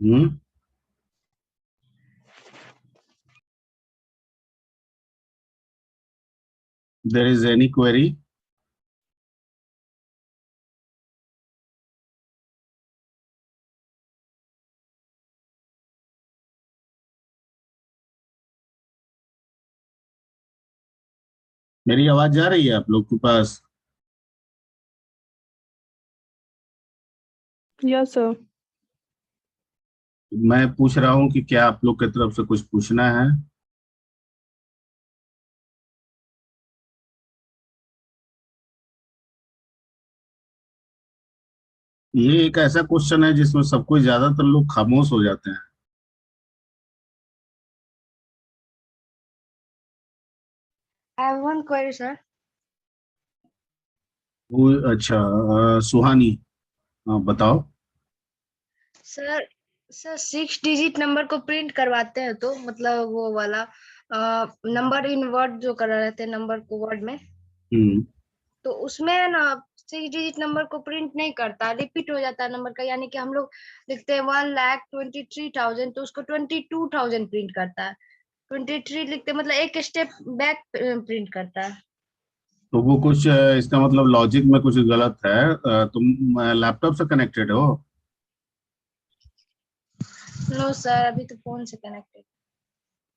Hmm. There is any query? मेरी आवाज जा रही है आप लोग के पास? Yes sir. मैं पूछ रहा हूँ कि क्या आप लोग की तरफ से कुछ पूछना है? ये एक ऐसा क्वेश्चन है जिसमें सब कोई ज्यादातर लोग खामोश हो जाते हैं। I have one query, sir. वो अच्छा, सुहानी, हाँ, बताओ। सर सर 6 डिजिट नंबर को प्रिंट करवाते हैं तो मतलब वो वाला नंबर इन वर्ड जो कर रहे थे नंबर को वर्ड में, हम्म। तो उसमें है ना 6 डिजिट नंबर को प्रिंट नहीं करता, रिपीट हो जाता है नंबर का। यानी कि हम लोग लिखते हैं 1,23,000 तो उसको 22,000 प्रिंट करता है। 23 लिखते मतलब एक स्टेप बैक प्रिंट करता है। तो वो कुछ इसका मतलब लॉजिक में कुछ गलत है। तुम लैपटॉप से कनेक्टेड हो? नो सर, अभी तो फोन से कनेक्टेड।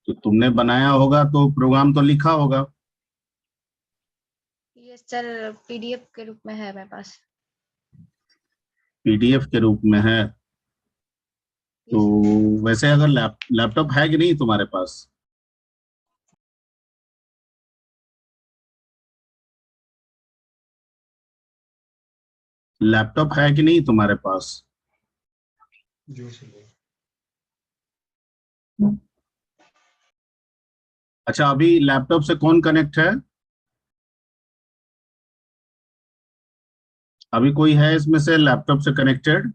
तो तुमने बनाया होगा तो प्रोग्राम तो लिखा होगा। ये सर पीडीएफ के रूप में है मेरे पास। पीडीएफ के रूप में है? तो यस सर। वैसे अगर लैपटॉप है कि नहीं तुम्हारे पास? लैपटॉप है कि नहीं तुम्हारे पास? अच्छा, अभी लैपटॉप से कौन कनेक्ट है? अभी कोई है इसमें से लैपटॉप से कनेक्टेड?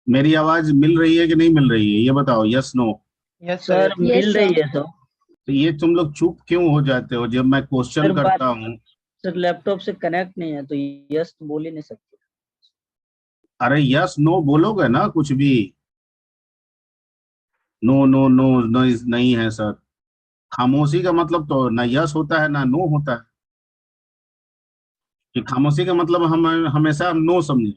मेरी आवाज मिल रही है कि नहीं मिल रही है, ये बताओ, yes no. Yes sir sir. मिल रही है सर। तो ये तुम लोग चुप क्यों हो जाते हो जब मैं क्वेश्चन सर बात करता हूँ? सर लैपटॉप से कनेक्ट नहीं है तो यस तो बोल ही नहीं सकते। अरे यस नो बोलोगे ना कुछ भी। नो नो नो, नहीं है सर। खामोशी का मतलब तो ना यस होता है ना नो होता है। कि खामोशी का मतलब हम हमेशा नो समझे।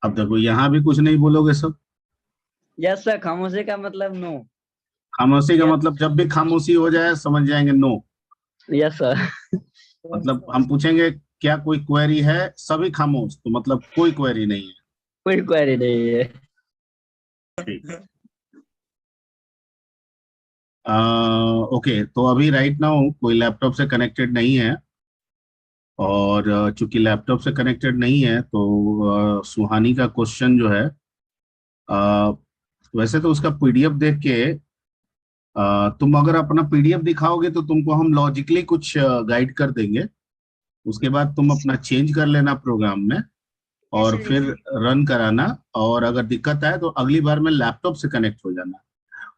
अब देखो यहाँ भी कुछ नहीं बोलोगे सब। यस सर, खामोशी का मतलब नो। खामोशी का यस मतलब जब भी खामोशी हो जाए समझ जाएंगे नो। Yes sir. मतलब हम पूछेंगे क्या कोई क्वेरी है, सभी खामोश, तो मतलब कोई क्वेरी नहीं है। कोई क्वेरी नहीं है। ठीक। ओके, तो अभी राइट नाउ कोई लैपटॉप से कनेक्टेड नहीं है। और चूंकि लैपटॉप से कनेक्टेड नहीं है तो सुहानी का क्वेश्चन जो है, अ, वैसे तो उसका पीडीएफ देख के, तुम अगर अपना पीडीएफ दिखाओगे तो तुमको हम लॉजिकली कुछ गाइड कर देंगे। उसके बाद तुम अपना चेंज कर लेना प्रोग्राम में यस और सर। फिर रन कराना। और अगर दिक्कत आए तो अगली बार में लैपटॉप से कनेक्ट हो जाना।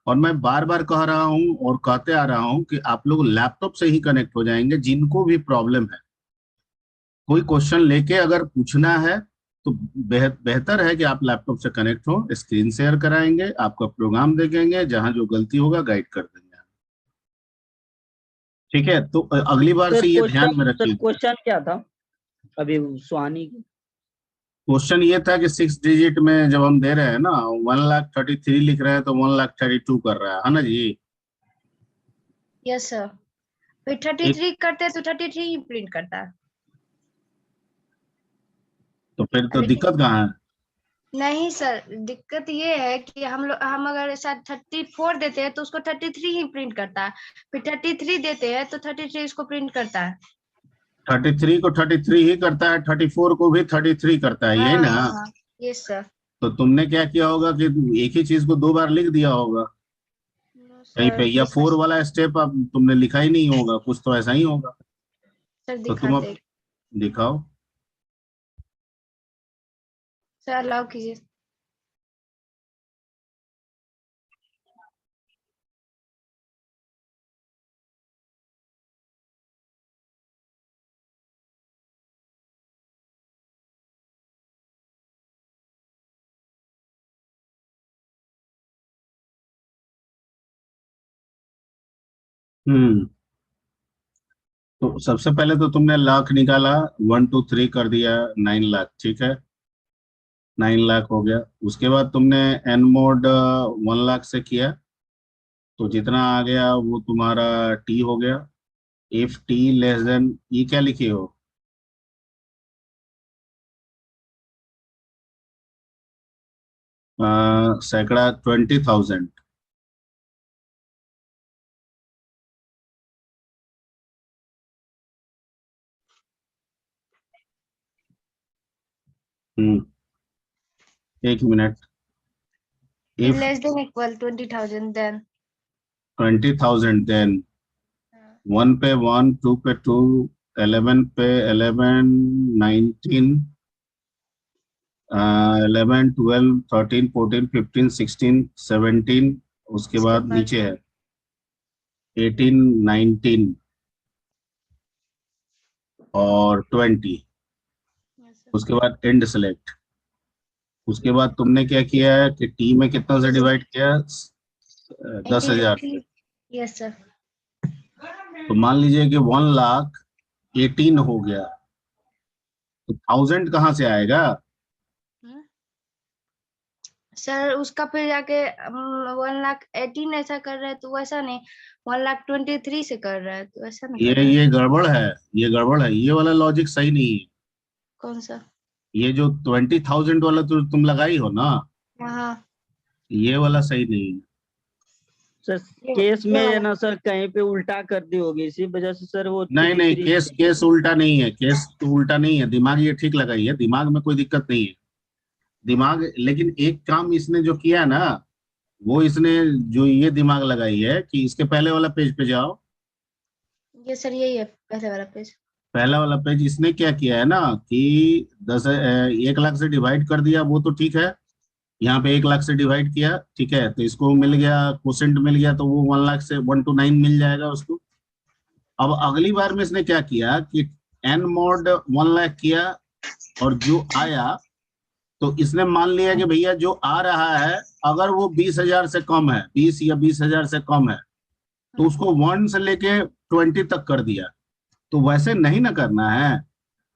और मैं बार बार कह रहा हूँ और कहते आ रहा हूँ कि आप लोग लैपटॉप से ही कनेक्ट हो जाएंगे जिनको भी प्रॉब्लम है। कोई क्वेश्चन लेके अगर पूछना है तो बेहतर है कि आप लैपटॉप से कनेक्ट हो, स्क्रीन शेयर कराएंगे, आपका प्रोग्राम देखेंगे, जहां जो गलती होगा गाइड कर देंगे। ठीक है, तो अगली बार से ये ध्यान में सर रखिए। क्वेश्चन क्या था अभी सुहानी की? क्वेश्चन ये था कि 6 डिजिट में जब हम दे रहे हैं ना, 1,33,000 लिख रहे हैं तो 1,32,000 कर रहा है ना जी? Yes sir. फिर एक 33 करते हैं तो 33 ही प्रिंट करता है। तो फिर तो लेकिन दिक्कत कहाँ है? नहीं सर, दिक्कत ये है कि हम अगर ऐसा 34 देते हैं तो उसको 33 ही प्रिंट करता है। फिर 33 देते हैं तो 33 इसको प्रिंट करता है। 33 को 33 ही करता है, 34 को भी 33 करता है, यही हाँ ना? हाँ हाँ। Yes sir. तो तुमने क्या किया होगा कि एक ही चीज को दो बार लिख दिया होगा नो कहीं पे, सर, या फोर वाला स्टेप अब तुमने लिखा ही नहीं होगा, कुछ तो ऐसा ही होगा। सर तो तुम दिखाते अब हैं। दिखाओ। सर अलाउ कीजिए। हम्म। तो सबसे पहले तो तुमने लाख निकाला, 1 2 3 कर दिया, 9 लाख, ठीक है, 9 लाख हो गया। उसके बाद तुमने एन मोड 1 लाख से किया, तो जितना आ गया वो तुम्हारा टी हो गया। इफ टी लेस देन, ये क्या लिखे हो? सैकड़ा 20,000। हम्म, एक मिनट। If less than equal 20,000 then 20,000 then 1 पे 1, 2 पे 2, 11 पे 11, 19, 11, 12, 13, 14, 15, 16, 17। उसके उसके बाद बाद नीचे है 18, 19 और 20। उसके बाद एंड सेलेक्ट। उसके बाद तुमने क्या किया है कि टी में कितना से डिवाइड किया? 10,000 से। Yes sir. तो मान लीजिए कि 1,18,000 हो गया, तो 1000 कहाँ से आएगा? सर उसका फिर जाके 1,18,000 ऐसा कर रहा है तो वैसा नहीं, 1,23,000 से कर रहा है तो ऐसा नहीं कर रहा है। ये गड़बड़ है, ये गड़बड़ है, ये वाला लॉजिक सही नहीं है। कौन सा? ये जो 20,000 वाला तुम लगाई हो ना, हाँ ये वाला सही नहीं है। सर ये केस में ये है वाला। ना सर, कहीं पे उल्टा कर दी होगी, इसी वजह से सर वो नहीं थ्री नहीं, थ्री केस केस उल्टा नहीं है, केस तो उल्टा नहीं है, दिमाग ये ठीक लगाई है, दिमाग में कोई दिक्कत नहीं है। दिमाग, लेकिन एक काम इसने जो किया ना, वो इसने जो ये दिमाग लगाई है कि इसके पहले वाला पेज पे जाओ। ये सर यही है पहले वाला पेज। पहला वाला पेज इसने क्या किया है ना कि 1 लाख से डिवाइड कर दिया, वो तो ठीक है। यहाँ पे 1 लाख से डिवाइड किया, ठीक है, तो इसको मिल गया, क्वोशेंट मिल गया, तो वो 1 लाख से 1 to 9 मिल जाएगा उसको। अब अगली बार में इसने क्या किया कि एन मॉड 1 लाख किया, और जो आया, तो इसने मान लिया कि भैया जो आ रहा है, अगर वो 20,000 से कम है, 20 या 20,000 से कम है, तो उसको 1 से लेके 20 तक कर दिया। तो वैसे नहीं ना करना है।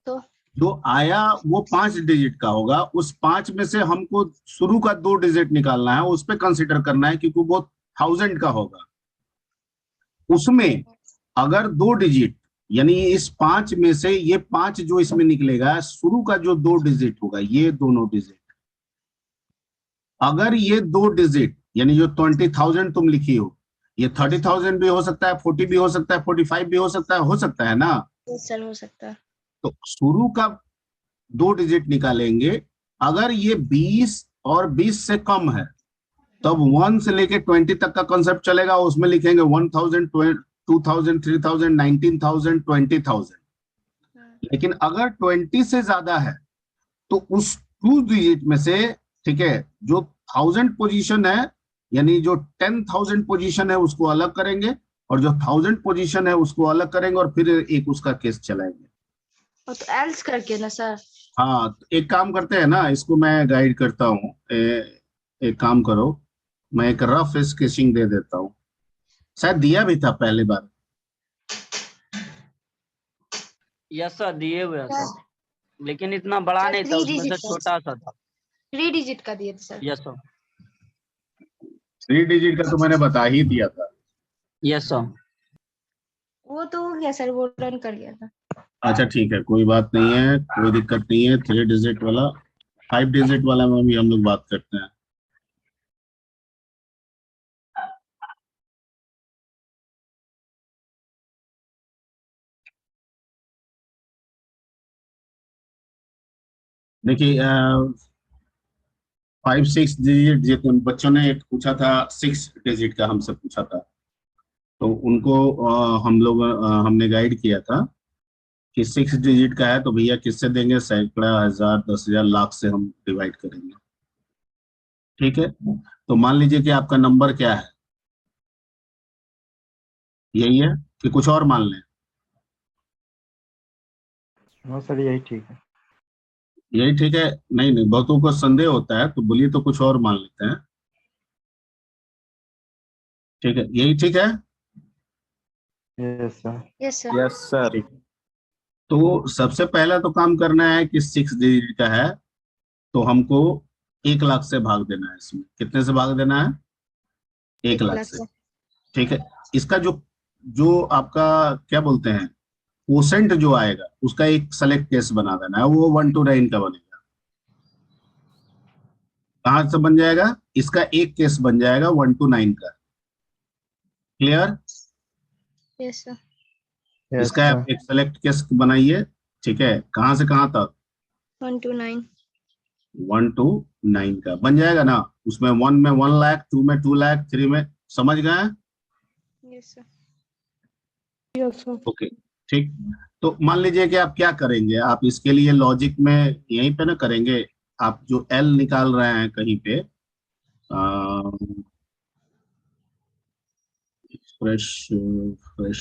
तो जो आया वो 5 डिजिट का होगा, उस 5 में से हमको शुरू का 2 डिजिट निकालना है, उस पर कंसिडर करना है, क्योंकि वो 1000 का होगा। उसमें अगर 2 डिजिट, यानी इस 5 में से ये 5 जो इसमें निकलेगा, शुरू का जो 2 डिजिट होगा, ये दोनों डिजिट, अगर ये 2 डिजिट, यानी जो 20,000 तुम लिखी हो, ये 30,000 भी हो सकता है, 40 भी हो सकता है, 45 भी हो सकता है ना। सर हो सकता है। तो शुरू का 2 डिजिट निकालेंगे। अगर ये 20 और 20 से कम है, तब 1 से लेके 20 तक का कॉन्सेप्ट चलेगा, उसमें लिखेंगे 1,000, 2,000, 3,000, 19,000, 20,000। लेकिन अगर 20 से ज्यादा है, तो उस 2 डिजिट में से, ठीक है, जो 1000 पोजीशन है, यानी जो 10,000 पोजीशन है उसको अलग करेंगे, और जो 1000 पोजीशन है उसको अलग करेंगे, और फिर एक उसका केस चलाएंगे। और तो एल्स करके ना सर। हाँ, तो एक काम करते हैं ना, इसको मैं गाइड करता हूँ। एक काम करो, मैं एक रफ स्केचिंग दे देता हूँ, शायद दिया भी था पहली बार। यस सर दिए हुए हैं सर, लेकिन इतना बड़ा सर नहीं था, 3 उसमें से डिजिट का, छोटा सा था। 3 डिजिट का दिए थे सर। Yes sir. 3 डिजिट का तो मैंने बता ही दिया था। Yes sir. वो तो हो गया सर, वो रन कर गया था। अच्छा ठीक है, कोई बात नहीं है, कोई दिक्कत नहीं है। 3 डिजिट वाला, 5 डिजिट वाला में भी हम लोग बात करते हैं। देखिए 5 6 डिजिट, जितने बच्चों ने एक पूछा था, 6 डिजिट का हमसे पूछा था, तो उनको हम लोग हमने गाइड किया था कि 6 डिजिट का है तो भैया किससे देंगे? सैकड़ा, हजार, 10,000, लाख से हम डिवाइड करेंगे। ठीक है, तो मान लीजिए कि आपका नंबर क्या है, यही है कि कुछ और मान लें? हाँ सर यही ठीक है। यही ठीक है? नहीं नहीं, बहुतों को संदेह होता है, तो बोलिए तो कुछ और मान लेते हैं। ठीक है, यही ठीक है। Yes sir. Yes sir. Yes sir. ठीक। तो सबसे पहला तो काम करना है कि 6 डिजिट का है तो हमको 1 लाख से भाग देना है। इसमें कितने से भाग देना है? 1 लाख 1 लाख से। से। ठीक है। इसका जो जो आपका क्या बोलते हैं कोसेंट जो आएगा उसका एक सेलेक्ट केस बना देना है, वो 1 to 9 का बनेगा। कहाँ से बन जाएगा? इसका एक केस बन जाएगा 1 to 9 का। क्लियर? Yes sir. यस इसका आप सर। एक सेलेक्ट केस बनाइए। ठीक है, कहाँ से कहाँ तक? 1 to 9। 1 to 9 का बन जाएगा ना। उसमें 1 में 1 लाख, 2 में 2 लाख, 3 में, समझ गए? Yes sir. Yes sir. Okay. ठीक। तो मान लीजिए कि आप क्या करेंगे, आप इसके लिए लॉजिक में यहीं पे ना करेंगे। आप जो एल निकाल रहे हैं कहीं पे फ्रेश फ्रेश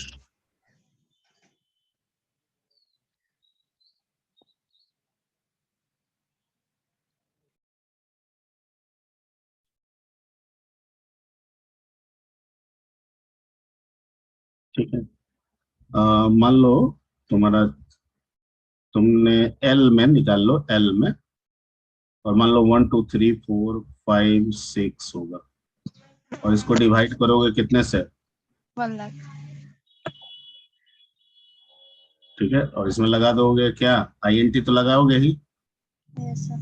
ठीक है। मान लो तुम्हारा तुमने एल में निकाल लो, एल में, और मान लो 1 2 3 4 5 6 होगा, और इसको डिवाइड करोगे कितने से? 1 लाख। ठीक है, और इसमें लगा दोगे क्या? आईएनटी तो लगाओगे ही। Yes sir.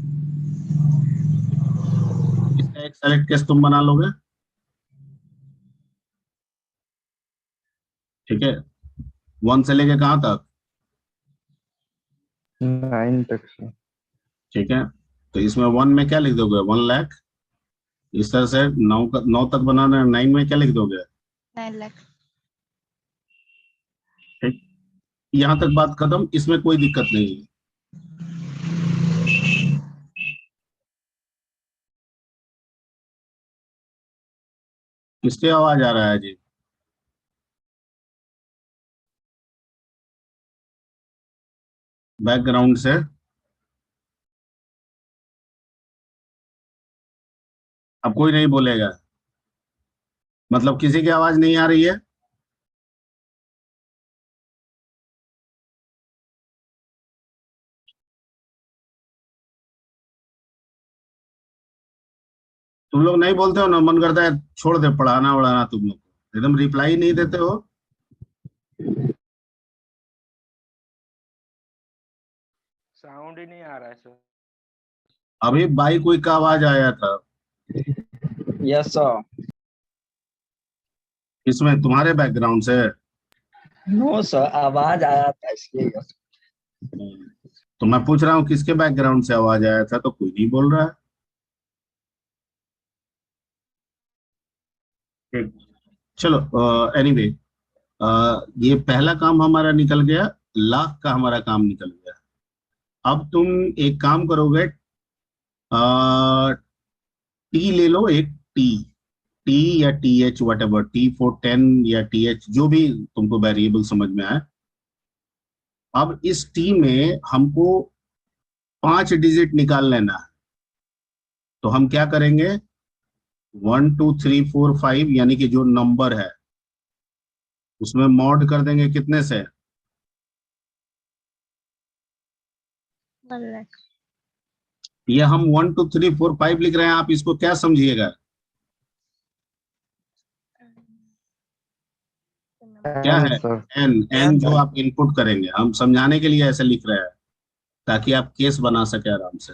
इसका एक सेलेक्ट केस तुम बना लोगे। ठीक है, 1 से लेके कहाँ तक? 9 तक सर। ठीक है, तो इसमें 1 में क्या लिख दोगे? 1 लाख। इस तरह से 9 तक बनाना है, 9 में क्या लिख दोगे? 9 लाख। ठीक, यहाँ तक बात खत्म, इसमें कोई दिक्कत नहीं है। किसके आवाज आ रहा है जी? बैकग्राउंड से? अब कोई नहीं बोलेगा, मतलब किसी की आवाज नहीं आ रही है? तुम लोग नहीं बोलते हो ना, मन करता है छोड़ दे पढ़ाना वढ़ाना, तुम लोग एकदम रिप्लाई नहीं देते हो। साउंड ही नहीं आ रहा है सर। अभी बाई कोई का आवाज आया था। Yes sir. इसमें तुम्हारे बैकग्राउंड से? नो सर, आवाज आया था इसलिए yes। तो मैं पूछ रहा हूँ किसके बैकग्राउंड से आवाज आया था, तो कोई नहीं बोल रहा है। ठीक, चलो एनीवे, ये पहला काम हमारा निकल गया, लाख का हमारा काम निकल गया। अब तुम एक काम करोगे, टी ले लो, एक टी, टी या T H, what ever, T for 10 या टी एच, जो भी तुमको वेरिएबल समझ में आए। अब इस टी में हमको 5 डिजिट निकाल लेना है। तो हम क्या करेंगे? 1 2 3 4 5 यानी कि जो नंबर है उसमें मॉड कर देंगे कितने से? 1 लाख। ये हम 1 2 3 4 5 लिख रहे हैं, आप इसको क्या समझिएगा? क्या एन है? सर। एन, एन जो आप इनपुट करेंगे, हम समझाने के लिए ऐसे लिख रहे हैं ताकि आप केस बना सके आराम से।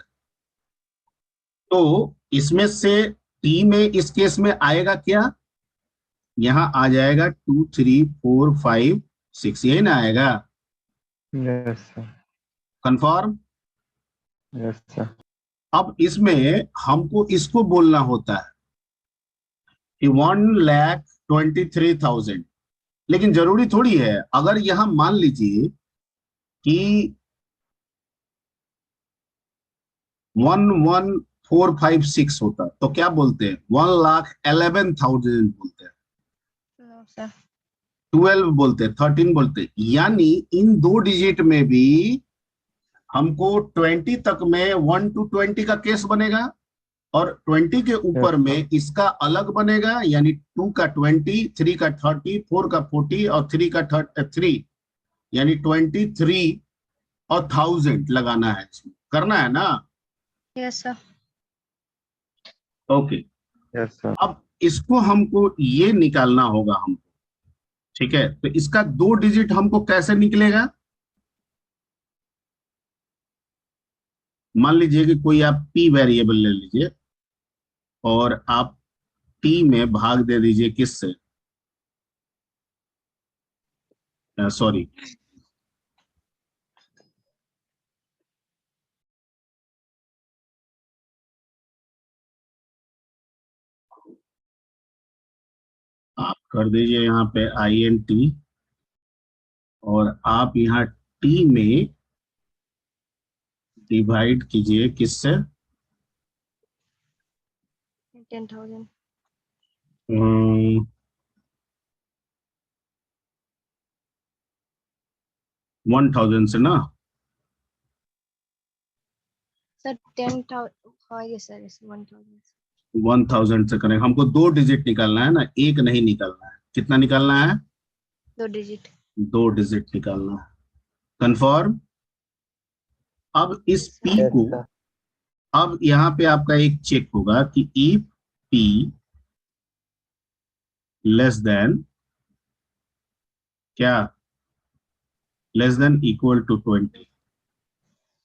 तो इसमें से टी में इस केस में आएगा क्या? यहाँ आ जाएगा 2 3 4 5 6, यही ना आएगा? Yes sir. Confirm? Yes sir. अब इसमें हमको इसको बोलना होता है कि 1,23,000, लेकिन जरूरी थोड़ी है। अगर यहां मान लीजिए कि 11456 होता तो क्या बोलते हैं? 1,11,000 बोलते हैं, नो सर। 12 बोलते हैं, 13 बोलते हैं। यानी इन 2 डिजिट में भी हमको 20 तक में 1 to 20 का केस बनेगा, और 20 के ऊपर में इसका अलग बनेगा, यानी 2 का 20, 3 का 30, 4 का 40 और 3 का 3, यानी 23 और 1000 लगाना है, इसमें करना है ना। Yes sir. Okay, yes sir. अब इसको हमको ये निकालना होगा हमको, ठीक है। तो इसका 2 डिजिट हमको कैसे निकलेगा? मान लीजिए कि कोई आप p वेरिएबल ले लीजिए और आप t में भाग दे दीजिए किससे, सॉरी, आप कर दीजिए यहाँ पे int और आप यहाँ t में डिवाइड कीजिए किससे, 10,000। 1000 से ना। सर 10,000, हाँ ये सर 1,000। 1000 से करेंगे, हमको 2 डिजिट निकालना है ना, एक नहीं निकालना है। कितना निकालना है? 2 डिजिट। 2 डिजिट निकालना है। कंफर्म। अब इस यस p सर। यस को, सर। अब यहाँ पे आपका एक चेक होगा कि if p लेस देन क्या, less than equal to 20,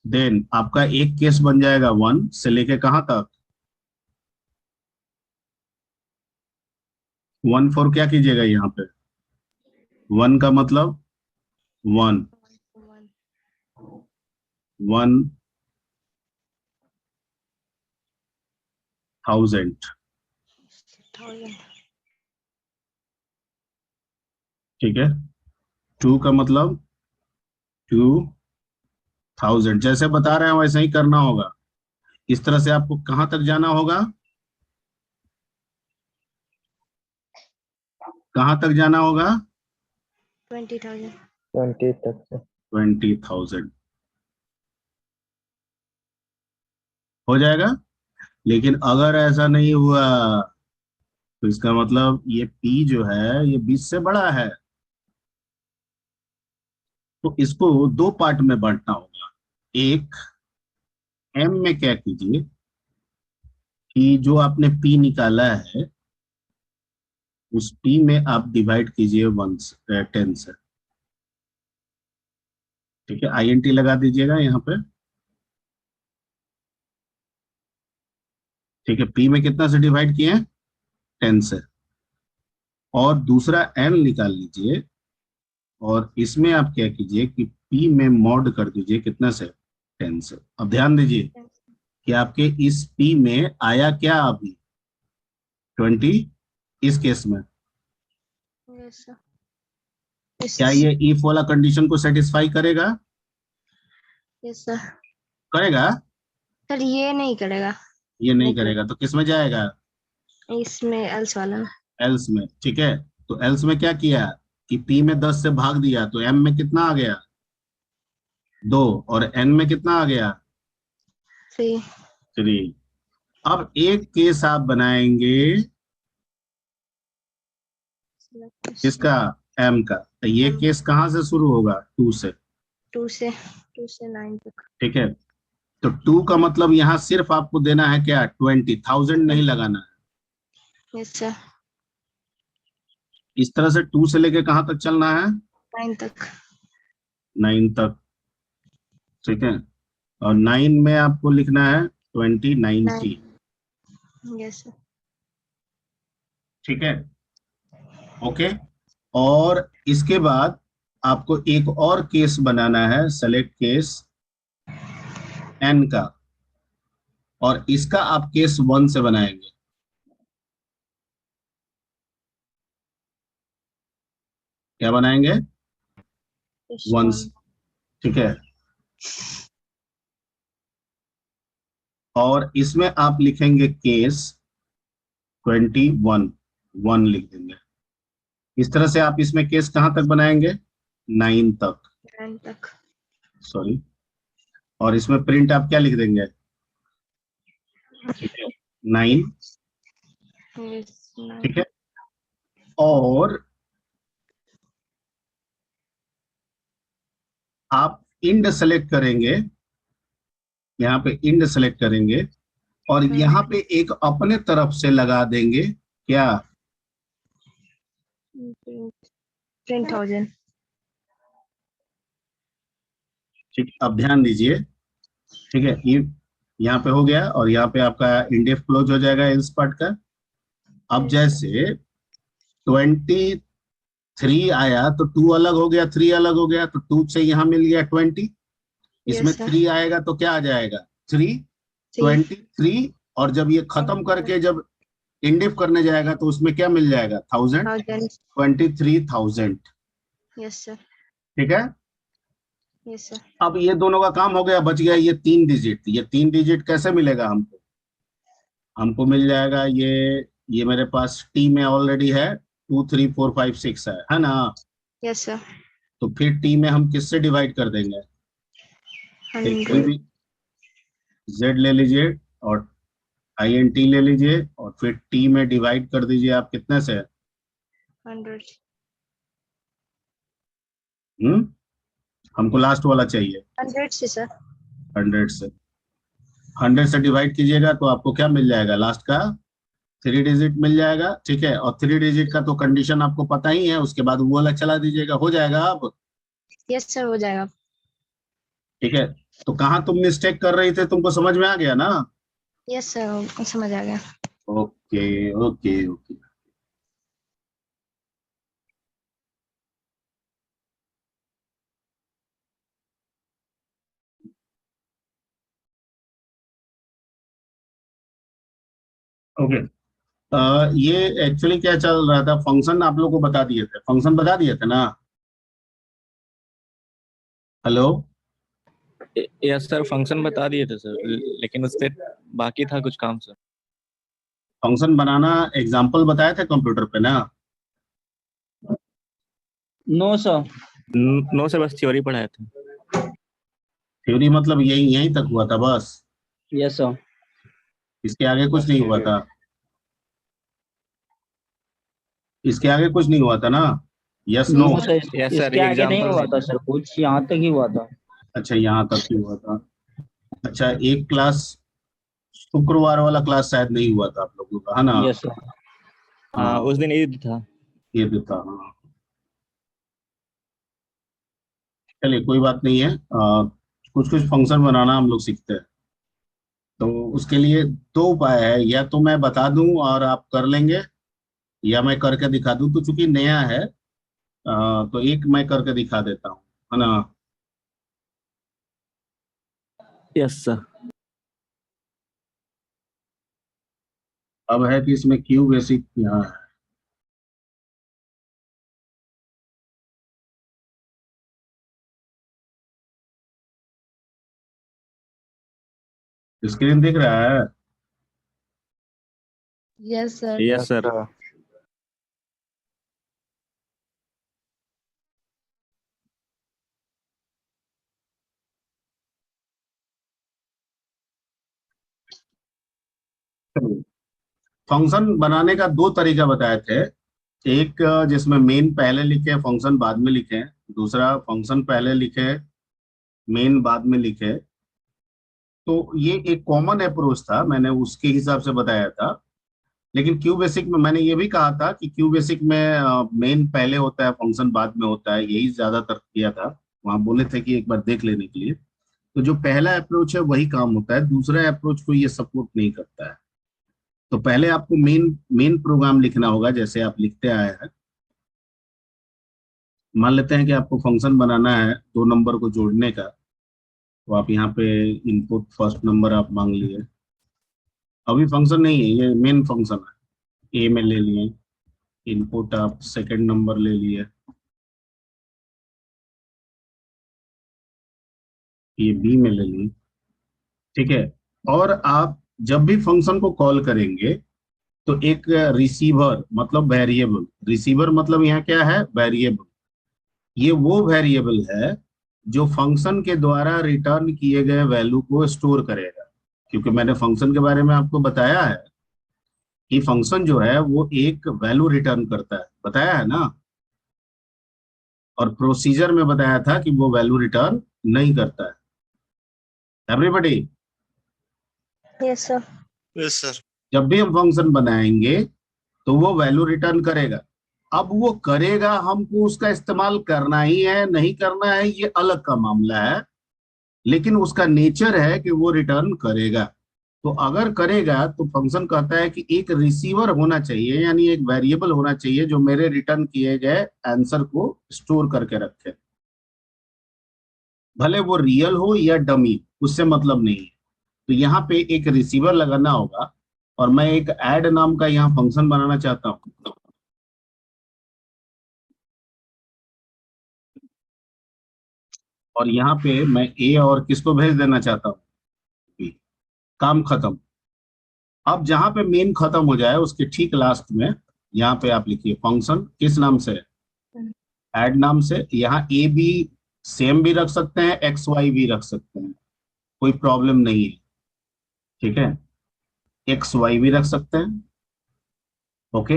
then आपका एक केस बन जाएगा 1 से लेके कहां तक, 1 4 क्या कीजिएगा यहाँ पे, 1 का मतलब 1 1000, 1,000। ठीक है। 2 का मतलब 2000, जैसे बता रहे हैं वैसे ही करना होगा। इस तरह से आपको कहां तक जाना होगा, कहां तक जाना होगा, 20,000। 20 तक से। 20,000 हो जाएगा। लेकिन अगर ऐसा नहीं हुआ तो इसका मतलब ये p जो है ये 20 से बड़ा है, तो इसको 2 पार्ट में बांटना होगा। एक, m में क्या कीजिए कि जो आपने p निकाला है उस p में आप डिवाइड कीजिए 10 से, ठीक है। int लगा दीजिएगा यहाँ पे, ठीक है। p में कितना से डिवाइड किए, 10 से। और दूसरा n निकाल लीजिए और इसमें आप क्या कीजिए कि p में मॉड कर दीजिए कितना से, 10 से। अब ध्यान दीजिए कि आपके इस p में आया क्या अभी, 20 इस केस में। Yes sir. क्या ये if वाला कंडीशन को सेटिस्फाई करेगा? Yes sir. करेगा? सर ये नहीं करेगा, ये नहीं नहीं करेगा तो किस में जाएगा, इसमें एल्स वाला में। एल्स में, ठीक है। तो एल्स में क्या किया कि p में 10 से भाग दिया तो m में कितना आ गया, 2, और n में कितना आ गया, 3। 3। अब एक केस आप बनाएंगे इसका, m का, तो ये M। केस कहां से शुरू होगा, 2 से, 2 से 9 तक। ठीक है। तो 2 का मतलब यहाँ सिर्फ आपको देना है क्या, 20,000 नहीं लगाना है। Yes sir. इस तरह से 2 से लेके कहां तक चलना है, 9 तक। 9 तक, ठीक है। और 9 में आपको लिखना है 20 90, यस सर। ठीक है। ओके, और इसके बाद आपको एक और केस बनाना है, सेलेक्ट केस n का, और इसका आप केस 1 से बनाएंगे। क्या बनाएंगे, 1 से, ठीक है। और इसमें आप लिखेंगे केस 21, 1 लिख देंगे। इस तरह से आप इसमें केस कहां तक बनाएंगे, 9 तक, 9 तक। सॉरी। और इसमें प्रिंट आप क्या लिख देंगे, ठीक है। 9, Yes, 9. ठीक है। और आप इंड सेलेक्ट करेंगे, यहाँ पे इंड सेलेक्ट करेंगे और यहाँ पे एक अपने तरफ से लगा देंगे क्या, 10,000. ठीक। अब ध्यान दीजिए, ठीक है, ये यहाँ पे हो गया और यहाँ पे आपका इंडेफ क्लोज हो जाएगा इस पार्ट का। अब Yes. जैसे 23 आया तो 2 अलग हो गया, 3 अलग हो गया, तो 2 से यहाँ मिल गया 20, इसमें Yes, sir. 3 आएगा तो क्या आ जाएगा 3, 23। और जब ये खत्म करके जब इंडेफ करने जाएगा तो उसमें क्या मिल जाएगा 1000, 1,000. 23,000, Yes, sir. ठीक है। Yes, sir. अब ये दोनों का काम हो गया, बच गया ये 3 डिजिट। ये 3 डिजिट कैसे मिलेगा हमको, हमको मिल जाएगा ये मेरे पास टी में ऑलरेडी है 2 3 4 5 6 है ना। Yes, sir. तो फिर टी में हम किससे डिवाइड कर देंगे, एक कोई 100. भी जेड ले लीजिए और INT ले लीजिए और फिर टी में डिवाइड कर दीजिए आप कितने से, 100. हमको लास्ट वाला चाहिए 100 से, sir. 100 से। 100 से डिवाइड कीजिएगा तो आपको क्या मिल जाएगा, लास्ट का 3 डिजिट मिल जाएगा, ठीक है। और 3 डिजिट का तो कंडीशन आपको पता ही है, उसके बाद वो वाला चला दीजिएगा, हो जाएगा अब, Yes, sir. हो जाएगा. ठीक है। तो कहाँ तुम मिस्टेक कर रही थे, तुमको समझ में आ गया ना। Yes, sir. समझ आ गया. Okay okay okay. ओके, ये एक्चुअली क्या चल रहा था, फंक्शन आप लोगों को बता दिए थे, फंक्शन बता दिए थे ना। हेलो, यस सर, फंक्शन बता दिए थे सर, लेकिन उससे बाकी था कुछ काम सर। फंक्शन बनाना एग्जाम्पल बताए थे कंप्यूटर पे ना। No sir. नो सर, बस थ्योरी पढ़ाए थे। थ्योरी मतलब यहीं तक हुआ था बस, यस सर। इसके आगे कुछ नहीं हुआ था, इसके आगे कुछ नहीं हुआ था ना। Yes no. No sir, Yes, sir, इसके आगे नहीं example हुआ था सर, कुछ यहाँ तक ही हुआ था। अच्छा, यहाँ तक ही हुआ था। अच्छा, एक क्लास शुक्रवार वाला क्लास शायद नहीं हुआ था आप लोगों का, है ना। Yes sir. हाँ, उस दिन ईद था। ये भी था, हाँ। चलिए कोई बात नहीं है, कुछ कुछ फंक्शन बनाना हम लोग सीखते हैं। तो उसके लिए 2 उपाय है, या तो मैं बता दूं और आप कर लेंगे, या मैं करके दिखा दूं। तो चूंकि नया है तो एक मैं करके दिखा देता हूँ, है ना। Yes sir. अब है कि इसमें क्यू बेसिक यहाँ है, स्क्रीन दिख रहा है। Yes, sir. Yes sir. Function बनाने का 2 तरीका बताए थे, एक जिसमें मेन पहले लिखे फंक्शन बाद में लिखे, दूसरा फंक्शन पहले लिखे मेन बाद में लिखे। तो ये एक कॉमन अप्रोच था, मैंने उसके हिसाब से बताया था। लेकिन क्यू बेसिक में मैंने ये भी कहा था कि क्यू बेसिक में मेन पहले होता है फंक्शन बाद में होता है, यही ज्यादातर किया था। वहां बोले थे कि एक बार देख लेने के लिए। तो जो पहला अप्रोच है वही काम होता है, दूसरा अप्रोच को ये सपोर्ट नहीं करता है। तो पहले आपको मेन मेन प्रोग्राम लिखना होगा, जैसे आप लिखते आए हैं। मान लेते हैं कि आपको फंक्शन बनाना है 2 नंबर को जोड़ने का, तो आप यहाँ पे इनपुट फर्स्ट नंबर आप मांग लिए। अभी फंक्शन नहीं है, ये मेन फंक्शन है, ए में ले लिए। इनपुट आप सेकंड नंबर ले लिए, ये बी में ले लिए, ठीक है। और आप जब भी फंक्शन को कॉल करेंगे तो एक रिसीवर मतलब वेरिएबल, रिसीवर मतलब यहाँ क्या है, वेरिएबल। ये वो वेरिएबल है जो फंक्शन के द्वारा रिटर्न किए गए वैल्यू को स्टोर करेगा। क्योंकि मैंने फंक्शन के बारे में आपको बताया है कि फंक्शन जो है वो एक वैल्यू रिटर्न करता है, बताया है ना, और प्रोसीजर में बताया था कि वो वैल्यू रिटर्न नहीं करता है। Everybody, yes sir. Yes sir. जब भी हम फंक्शन बनाएंगे तो वो वैल्यू रिटर्न करेगा। अब वो करेगा, हमको उसका इस्तेमाल करना ही है नहीं करना है ये अलग का मामला है, लेकिन उसका नेचर है कि वो रिटर्न करेगा। तो अगर करेगा तो फंक्शन कहता है कि एक रिसीवर होना चाहिए, यानी एक वेरिएबल होना चाहिए जो मेरे रिटर्न किए गए आंसर को स्टोर करके रखे, भले वो रियल हो या डमी, उससे मतलब नहीं है। तो यहाँ पे एक रिसीवर लगाना होगा, और मैं एक ऐड नाम का यहाँ फंक्शन बनाना चाहता हूँ। और यहाँ पे मैं ए और किसको भेज देना चाहता हूँ, बी। काम खत्म। अब जहां पे मेन खत्म हो जाए उसके ठीक लास्ट में यहाँ पे आप लिखिए फंक्शन, किस नाम से, ऐड नाम से। यहाँ ए बी सेम भी रख सकते हैं, एक्स वाई भी रख सकते हैं, कोई प्रॉब्लम नहीं है, ठीक है। एक्स वाई भी रख सकते हैं, ओके।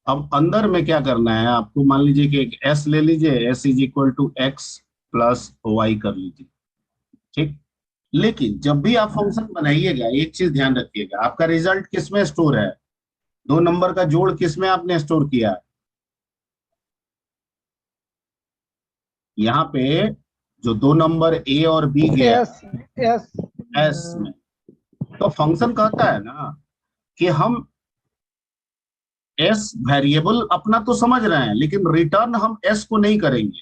अब अंदर में क्या करना है आपको, मान लीजिए कि एक एस ले लीजिए, S is equal to X plus Y कर लीजिए, ठीक। लेकिन जब भी आप फंक्शन बनाइएगा एक चीज ध्यान रखिएगा, आपका रिजल्ट किस में स्टोर है, 2 नंबर का जोड़ किस में आपने स्टोर किया है। यहाँ पे जो 2 नंबर ए और बी गया एस एस एस में, तो फंक्शन कहता है ना कि हम एस वेरिएबल अपना तो समझ रहे हैं, लेकिन रिटर्न हम एस को नहीं करेंगे,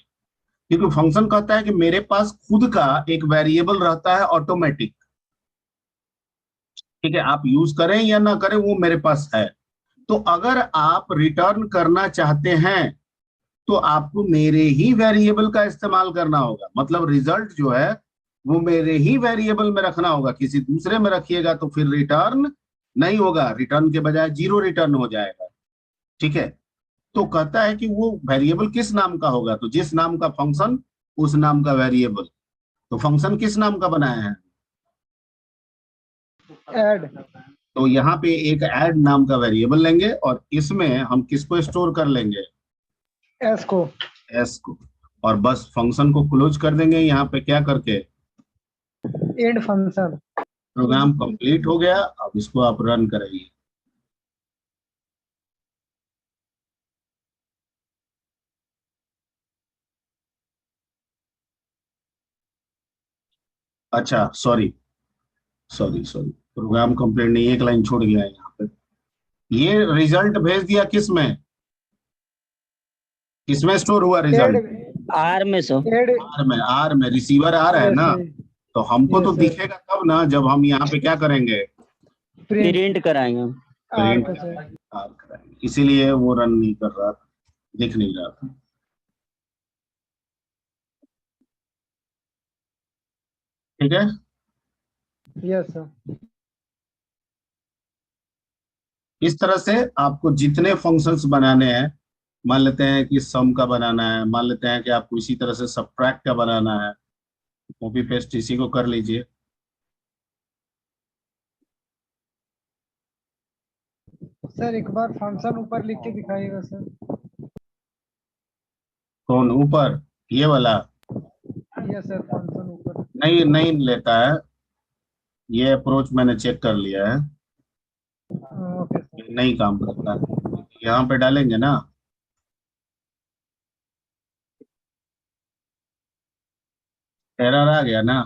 क्योंकि फंक्शन कहता है कि मेरे पास खुद का एक वेरिएबल रहता है ऑटोमेटिक, ठीक है। आप यूज करें या ना करें वो मेरे पास है। तो अगर आप रिटर्न करना चाहते हैं तो आपको मेरे ही वेरिएबल का इस्तेमाल करना होगा, मतलब रिजल्ट जो है वो मेरे ही वेरिएबल में रखना होगा। किसी दूसरे में रखिएगा तो फिर रिटर्न नहीं होगा, रिटर्न के बजाय 0 रिटर्न हो जाएगा, ठीक है। तो कहता है कि वो वेरिएबल किस नाम का होगा, तो जिस नाम का फंक्शन उस नाम का वेरिएबल। तो फंक्शन किस नाम का बनाया है, ऐड। तो यहाँ पे एक ऐड नाम का वेरिएबल लेंगे और इसमें हम किसको स्टोर कर लेंगे, एस को। एस को। और बस फंक्शन को क्लोज कर देंगे यहाँ पे क्या करके, एंड फंक्शन। प्रोग्राम कंप्लीट हो गया। अब इसको आप रन करेंगे। अच्छा sorry sorry sorry, program complete नहीं, एक लाइन छोड़ गया है यहाँ पे। ये रिजल्ट भेज दिया किस में, किसमें स्टोर हुआ एड रिजल्ट, आर में सर। एड। आर में रिसीवर आ रहा है ना। तो हमको तो Yes, sir. दिखेगा तब ना जब हम यहाँ पे क्या करेंगे, प्रिंट प्रिंट कराएंगे हम। आर प्रिंट का कराएंगे, इसीलिए वो रन नहीं कर रहा था, दिख नहीं रहा था, ठीक है। Yes sir. इस तरह से आपको जितने फंक्शंस बनाने हैं, मान लेते हैं कि सम का बनाना है, मान लेते हैं कि आपको इसी तरह से सबट्रैक्ट का बनाना है, कॉपी पेस्ट इसी को कर लीजिए। सर एक बार फंक्शन ऊपर लिख के दिखाइएगा सर। कौन ऊपर, ये वाला यस सर, फंक्शन ऊपर। नहीं नहीं लेता है, ये अप्रोच मैंने चेक कर लिया है, ओके सर। नहीं काम करता है। यहाँ पे डालेंगे ना, एरर आ गया ना,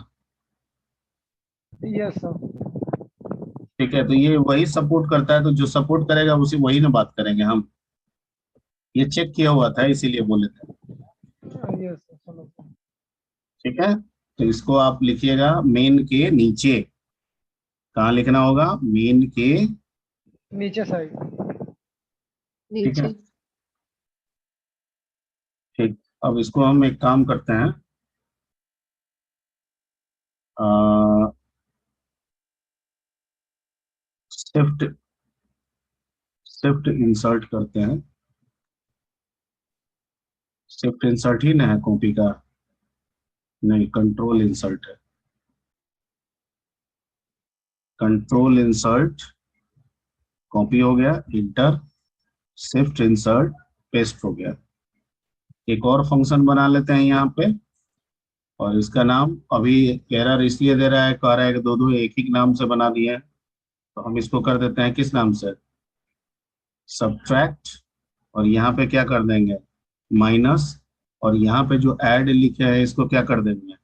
यस सर। ठीक है। तो ये वही सपोर्ट करता है, तो जो सपोर्ट करेगा उसी वही ना बात करेंगे हम, ये चेक किया हुआ था इसीलिए बोले थे, यस सर, चलो सर। ठीक है। तो इसको आप लिखिएगा मेन के नीचे, कहाँ लिखना होगा, मेन के नीचे साइड। ठीक है, ठीक। अब इसको हम एक काम करते हैं, शिफ्ट शिफ्ट इंसर्ट करते हैं। शिफ्ट इंसर्ट ही ना है कॉपी का, नहीं कंट्रोल इंसर्ट है, कंट्रोल इंसर्ट कॉपी हो गया, इंटर, शिफ्ट इंसर्ट, पेस्ट हो गया। एक और फंक्शन बना लेते हैं यहाँ पे, और इसका नाम अभी एरर इसलिए दे रहा है, कह रहा है कि दो दो एक ही नाम से बना दिए हैं, तो हम इसको कर देते हैं किस नाम से, सब्ट्रैक्ट, और यहाँ पे क्या कर देंगे, माइनस, और यहाँ पे जो ऐड लिखे हैं इसको क्या कर देंगे,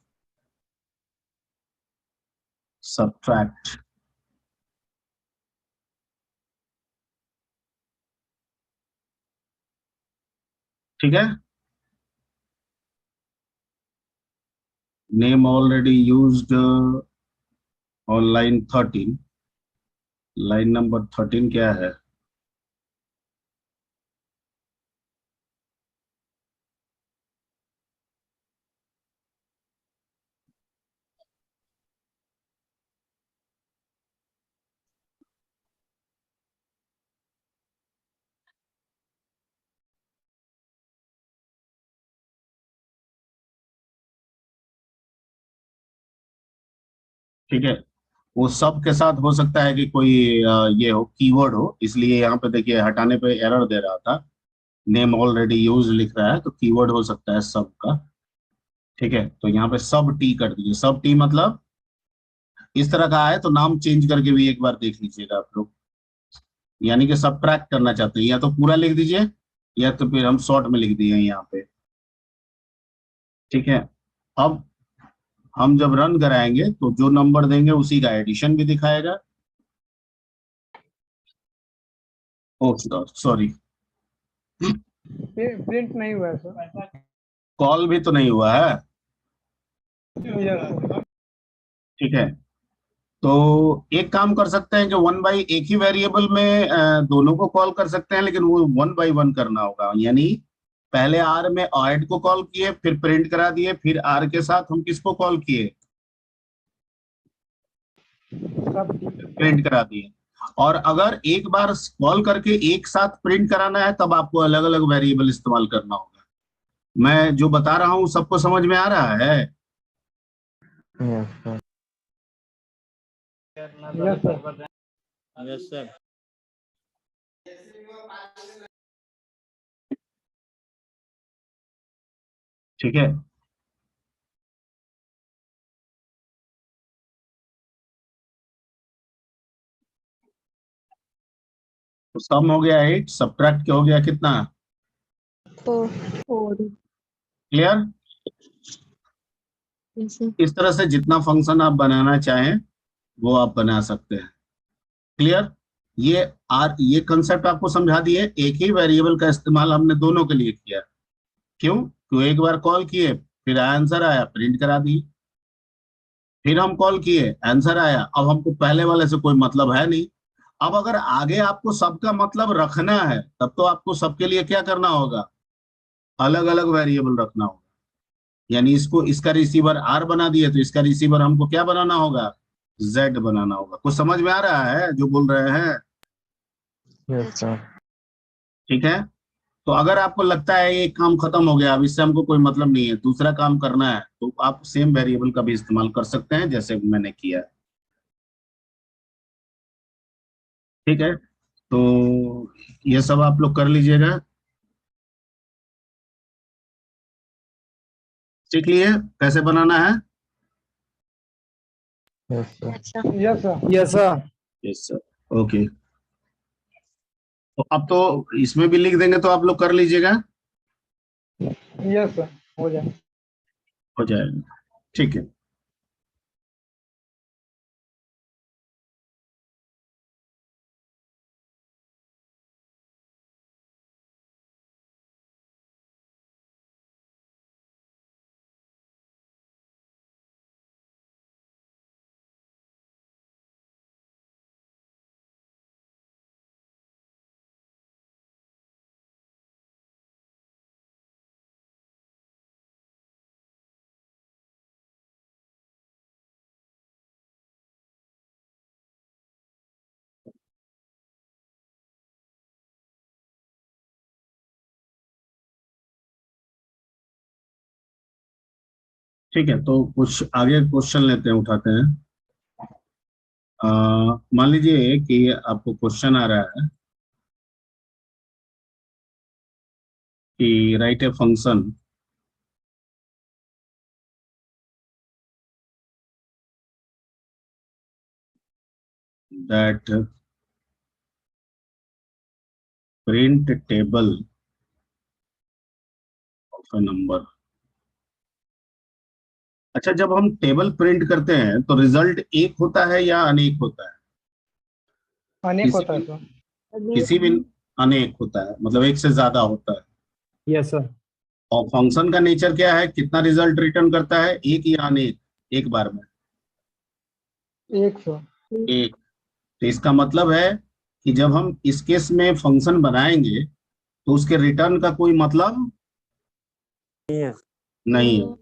सब्ट्रैक्ट। ठीक है, name already used on line 13, line number 13 क्या है, ठीक है। वो सब के साथ हो सकता है कि कोई ये हो, कीवर्ड हो, इसलिए यहाँ पे देखिए हटाने पे एरर दे रहा था, नेम ऑलरेडी यूज लिख रहा है, तो कीवर्ड हो सकता है सब का। ठीक है, तो यहाँ पे सब टी कर दीजिए, सब टी मतलब इस तरह का है, तो नाम चेंज करके भी एक बार देख लीजिएगा आप लोग, यानी कि सब्ट्रैक्ट करना चाहते हैं या तो पूरा लिख दीजिए, या तो फिर हम शॉर्ट में लिख दिए यहाँ पे। ठीक है, अब हम जब रन कराएंगे तो जो नंबर देंगे उसी का एडिशन भी दिखाएगा। ओ सॉरी, प्रिंट नहीं हुआ है सर। कॉल भी तो नहीं हुआ है। Yes sir. ठीक है, तो एक काम कर सकते हैं कि वन बाई एक ही वेरिएबल में दोनों को कॉल कर सकते हैं, लेकिन वो वन बाई वन करना होगा, यानी पहले आर में ऐड को कॉल किए, फिर प्रिंट करा दिए, फिर आर के साथ हम किसको कॉल किए, सब प्रिंट करा दिए। और अगर एक बार कॉल करके एक साथ प्रिंट कराना है तब आपको अलग अलग वेरिएबल इस्तेमाल करना होगा। मैं जो बता रहा हूँ सबको समझ में आ रहा है? Yes sir. Yes sir. ठीक है, तो सम हो गया 8, सब्ट्रैक्ट हो गया कितना, क्लियर? इस तरह से जितना फंक्शन आप बनाना चाहें वो आप बना सकते हैं। क्लियर? ये कंसेप्ट आपको समझा दिए, एक ही वेरिएबल का इस्तेमाल हमने दोनों के लिए किया। क्यों एक बार कॉल किए, फिर आंसर आया, प्रिंट करा दी, फिर हम कॉल किए, आंसर आया, अब हमको पहले वाले से कोई मतलब है नहीं। अब अगर आगे आपको सबका मतलब रखना है तब तो आपको सबके लिए क्या करना होगा, अलग अलग वेरिएबल रखना होगा। यानी इसको, इसका रिसीवर आर बना दिए तो इसका रिसीवर हमको क्या बनाना होगा, जेड बनाना होगा। कुछ समझ में आ रहा है जो बोल रहे हैं? Yes sir. ठीक है, तो अगर आपको लगता है ये काम खत्म हो गया, अब इससे हमको कोई मतलब नहीं है, दूसरा काम करना है, तो आप सेम वेरिएबल का भी इस्तेमाल कर सकते हैं जैसे मैंने किया। ठीक है, तो ये सब आप लोग कर लीजिएगा, सीख लिए कैसे बनाना है। Yes sir. Yes sir. Yes sir. Yes sir, okay. तो अब तो इसमें भी लिख देंगे तो आप लोग कर लीजिएगा, यस सर, हो जाए। हो जाएगा। ठीक है, ठीक है, तो कुछ आगे क्वेश्चन लेते हैं, उठाते हैं। मान लीजिए कि आपको क्वेश्चन आ रहा है कि right a function that print table of A number. अच्छा, जब हम टेबल प्रिंट करते हैं तो रिजल्ट एक होता है या अनेक होता है? अनेक किसी होता है भी सर। किसी भी अनेक होता है, मतलब एक से ज्यादा होता है। Yes sir. और फंक्शन का नेचर क्या है, कितना रिजल्ट रिटर्न करता है, एक या अनेक? एक बार में एक सर। एक। तो इसका मतलब है कि जब हम इस केस में फंक्शन बनाएंगे तो उसके रिटर्न का कोई मतलब नहीं है।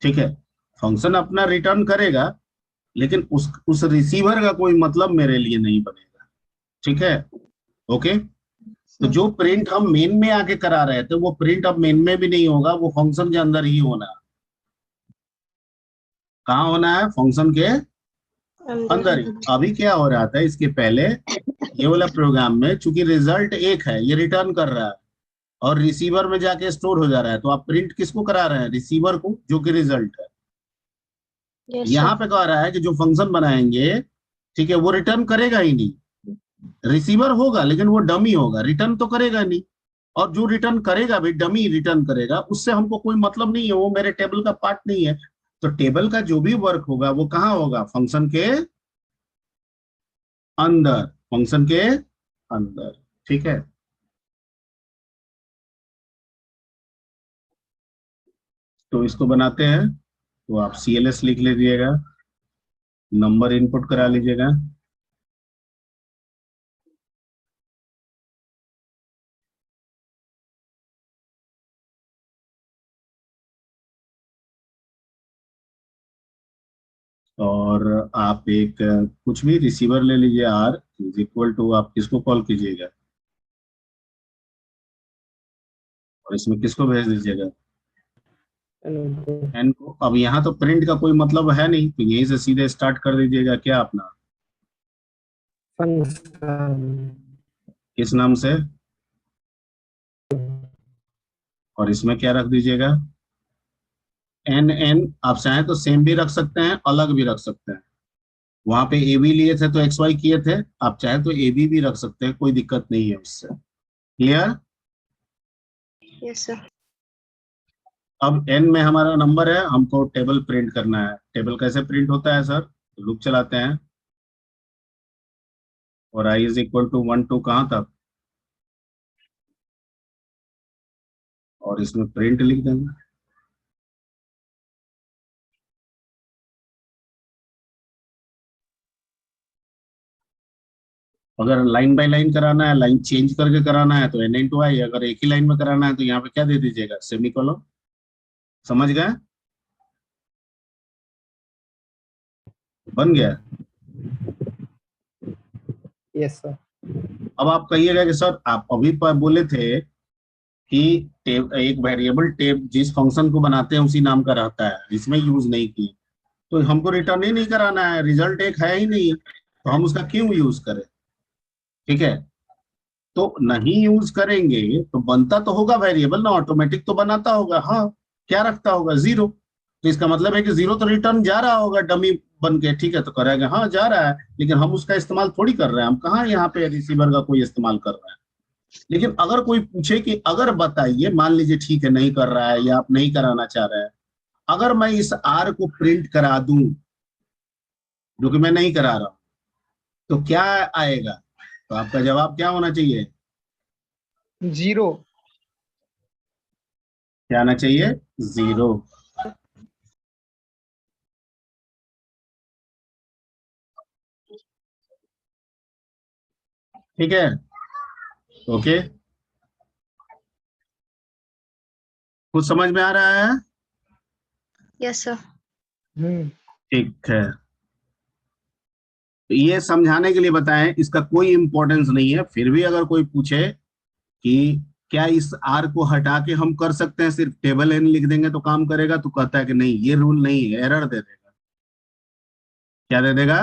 ठीक है, फंक्शन अपना रिटर्न करेगा, लेकिन उस रिसीवर का कोई मतलब मेरे लिए नहीं बनेगा। ठीक है, ओके। तो जो प्रिंट हम मेन में आके करा रहे थे वो प्रिंट अब मेन में भी नहीं होगा, वो फंक्शन के अंदर ही होना है। कहाँ होना है? फंक्शन के अंदर ही। अभी क्या हो रहा था, इसके पहले ये वाला प्रोग्राम में चूंकि रिजल्ट एक है, ये रिटर्न कर रहा है और रिसीवर में जाके स्टोर हो जा रहा है, तो आप प्रिंट किसको करा रहे हैं? रिसीवर को, जो कि रिजल्ट है। यहाँ पे कह रहा है कि जो फंक्शन बनाएंगे, ठीक है, वो रिटर्न करेगा ही नहीं। रिसीवर होगा लेकिन वो डमी होगा, रिटर्न तो करेगा नहीं। और जो रिटर्न करेगा भी डमी रिटर्न करेगा, उससे हमको कोई मतलब नहीं है, वो मेरे टेबल का पार्ट नहीं है। तो टेबल का जो भी वर्क होगा वो कहाँ होगा? फंक्शन के अंदर, फंक्शन के अंदर। ठीक है, तो इसको बनाते हैं। तो आप CLS लिख लीजिएगा, नंबर इनपुट करा लीजिएगा। और आप एक कुछ भी रिसीवर ले लीजिए, R इज इक्वल टू, आप किसको कॉल कीजिएगा और इसमें किसको भेज दीजिएगा? एन को। अब यहाँ तो प्रिंट का कोई मतलब है नहीं, तो यहीं से सीधे स्टार्ट कर दीजिएगा। क्या अपना किस नाम से, और इसमें क्या रख दीजिएगा? एन। आप चाहें तो सेम भी रख सकते हैं, अलग भी रख सकते हैं। वहां पे AB लिए थे तो XY किए थे, आप चाहे तो AB भी रख सकते हैं, कोई दिक्कत नहीं है उससे। क्लियर? Yes sir. अब N में हमारा नंबर है, हमको टेबल प्रिंट करना है। टेबल कैसे प्रिंट होता है सर? लूप चलाते हैं और I is equal to 1 to कहाँ तक, और इसमें प्रिंट लिख देंगे। अगर लाइन बाय लाइन कराना है, लाइन चेंज करके कराना है तो N into I, अगर एक ही लाइन में कराना है तो यहाँ पे क्या दे दीजिएगा? सेमीकोलन। समझ गए? बन गया। Yes sir. अब आप कहिएगा कि सर आप अभी बोले थे कि एक वेरिएबल टेब जिस फंक्शन को बनाते हैं उसी नाम का रहता है, इसमें यूज नहीं की, तो हमको रिटर्न ही नहीं कराना है, रिजल्ट एक है ही नहीं, तो हम उसका क्यों यूज करें? ठीक है, तो नहीं यूज करेंगे तो बनता तो होगा वेरिएबल ना, ऑटोमेटिक तो बनाता होगा। हाँ, क्या रखता होगा? 0। तो इसका मतलब है कि 0 तो रिटर्न जा रहा होगा डमी बन के। ठीक है, तो करेगा हाँ जा रहा है, लेकिन हम उसका इस्तेमाल थोड़ी कर रहे हैं। हम कहाँ यहाँ पे रिसीवर का कोई इस्तेमाल कर रहे हैं। लेकिन अगर कोई पूछे कि अगर बताइए, मान लीजिए ठीक है नहीं कर रहा है या आप नहीं कराना चाह रहे हैं, अगर मैं इस R को प्रिंट करा दूं, जो कि मैं नहीं करा रहा हूं, तो क्या आएगा? तो आपका जवाब क्या होना चाहिए? 0। क्या आना चाहिए? 0। ठीक है, ओके, कुछ समझ में आ रहा है? Yes sir. ठीक है, तो ये समझाने के लिए बताएं, इसका कोई इंपॉर्टेंस नहीं है। फिर भी अगर कोई पूछे कि क्या इस R को हटा के हम कर सकते हैं, सिर्फ टेबल N लिख देंगे तो काम करेगा, तो कहता है कि नहीं, ये रूल नहीं है, एरर दे देगा। क्या दे देगा?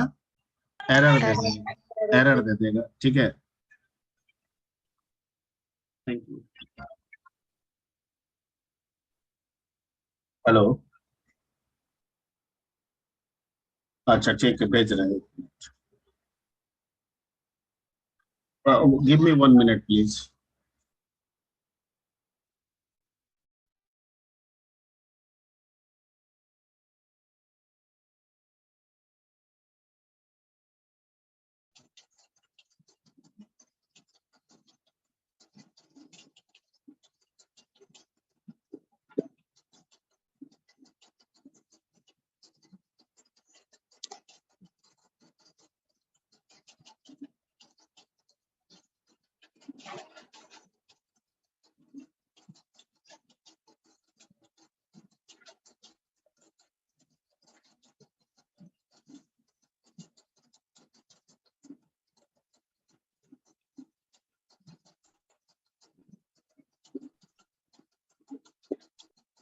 एरर दे देगा, एरर दे देगा। ठीक है, थैंक यू। हेलो, अच्छा ठीक है, भेज रहे हैं। Give me 1 minute please.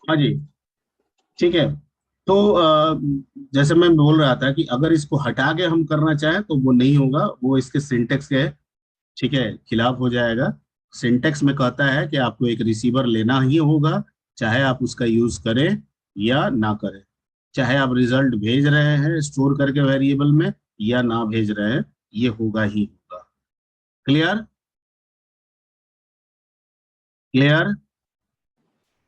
हाँ जी, ठीक है। तो जैसे मैं बोल रहा था कि अगर इसको हटा के हम करना चाहें तो वो नहीं होगा, वो इसके सिंटेक्स के, ठीक है, खिलाफ हो जाएगा। सिंटेक्स में कहता है कि आपको एक रिसीवर लेना ही होगा, चाहे आप उसका यूज करें या ना करें, चाहे आप रिजल्ट भेज रहे हैं स्टोर करके वेरिएबल में या ना भेज रहे हैं, ये होगा ही होगा। Clear? Clear?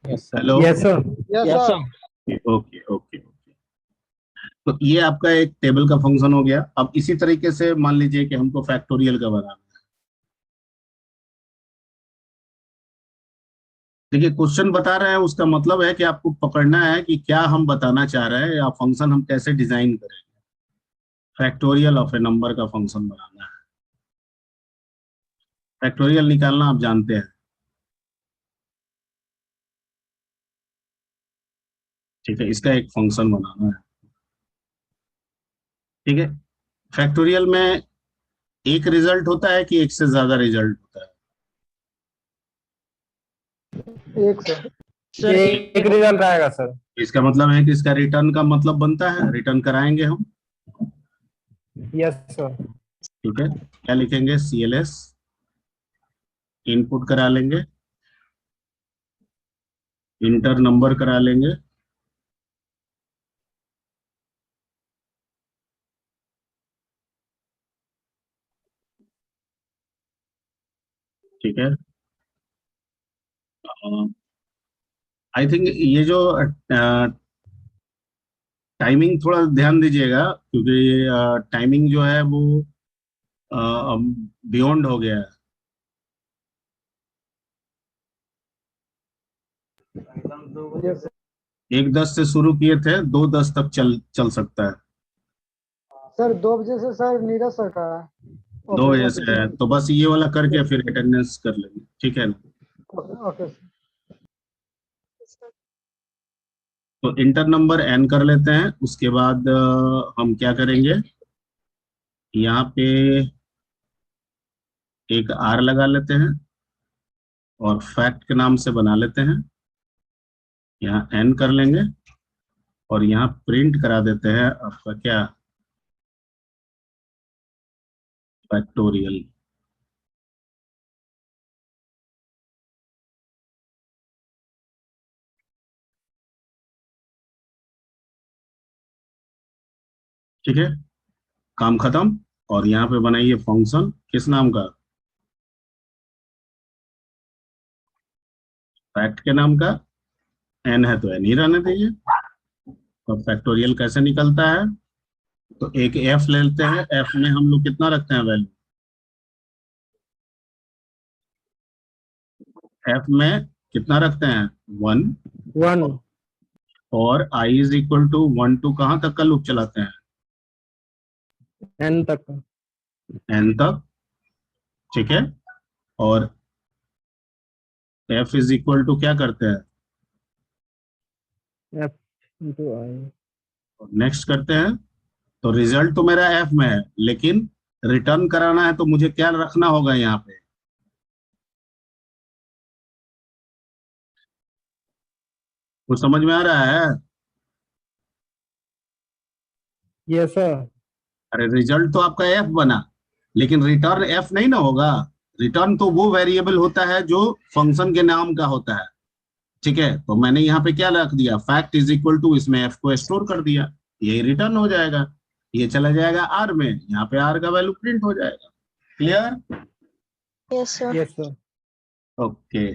Hello, yes sir. Yes yes sir. Sir. Okay okay. तो ये आपका एक टेबल का फंक्शन हो गया। अब इसी तरीके से मान लीजिए कि हमको फैक्टोरियल का बनाना है। देखिए, क्वेश्चन बता रहे हैं, उसका मतलब है कि आपको पकड़ना है कि क्या हम बताना चाह रहे हैं या फंक्शन हम कैसे डिजाइन करें। फैक्टोरियल ऑफ ए नंबर का फंक्शन बनाना है। फैक्टोरियल निकालना आप जानते हैं, ठीक है, इसका एक फंक्शन बनाना है। ठीक है, फैक्टोरियल में एक रिजल्ट होता है कि एक से ज्यादा रिजल्ट होता है? एक सर। सर एक रिजल्ट आएगा सर। इसका मतलब है कि इसका रिटर्न का मतलब बनता है, रिटर्न कराएंगे हम। Yes sir. ठीक है, क्या लिखेंगे? CLS इनपुट करा लेंगे, इंटर नंबर करा लेंगे, ठीक है। आई थिंक ये जो टाइमिंग थोड़ा ध्यान दीजिएगा, क्योंकि टाइमिंग जो है वो बियॉन्ड हो गया है। यस 1:10 से शुरू किए थे, 2:10 तक चल चल सकता है। सर। 2 बजे से सर नीरज सर का है 2 बजे ऑफिस से है, में। तो बस ये वाला करके फिर अटेंडेंस कर लेंगे, ठीक है ना? Okay sir. तो इंटर नंबर n कर लेते हैं, उसके बाद हम क्या करेंगे, यहाँ पे एक r लगा लेते हैं और फैक्ट के नाम से बना लेते हैं। यहाँ n कर लेंगे और यहाँ प्रिंट करा देते हैं आपका क्या, फैक्टोरियल। ठीक है, काम खत्म। और यहाँ पे बनाइए फंक्शन, किस नाम का? फैक्ट के नाम का। n है तो n ही रहने दीजिए। और फैक्टोरियल कैसे निकलता है? तो एक f ले लेते हैं, f में हम लोग कितना रखते हैं वैल्यू? f में कितना रखते हैं? 1। 1। और i is equal to 1 to कहाँ तक का लूप चलाते हैं? n तक। n तक, ठीक है। और f इज इक्वल टू क्या करते हैं? f into i। नेक्स्ट करते हैं। तो रिजल्ट तो मेरा f में है, लेकिन रिटर्न कराना है तो मुझे क्या रखना होगा यहाँ पे? कुछ समझ में आ रहा है? Yes sir. अरे रिजल्ट तो आपका एफ बना, लेकिन रिटर्न एफ नहीं ना होगा। रिटर्न तो वो वेरिएबल होता है जो फंक्शन के नाम का होता है, ठीक है। तो मैंने यहाँ पे क्या रख दिया, फैक्ट इज इक्वल टू, इसमें एफ को स्टोर कर दिया, यही रिटर्न हो जाएगा। ये चला जाएगा आर में, यहाँ पे आर का वैल्यू प्रिंट हो जाएगा। Clear? Yes sir. Yes sir. Okay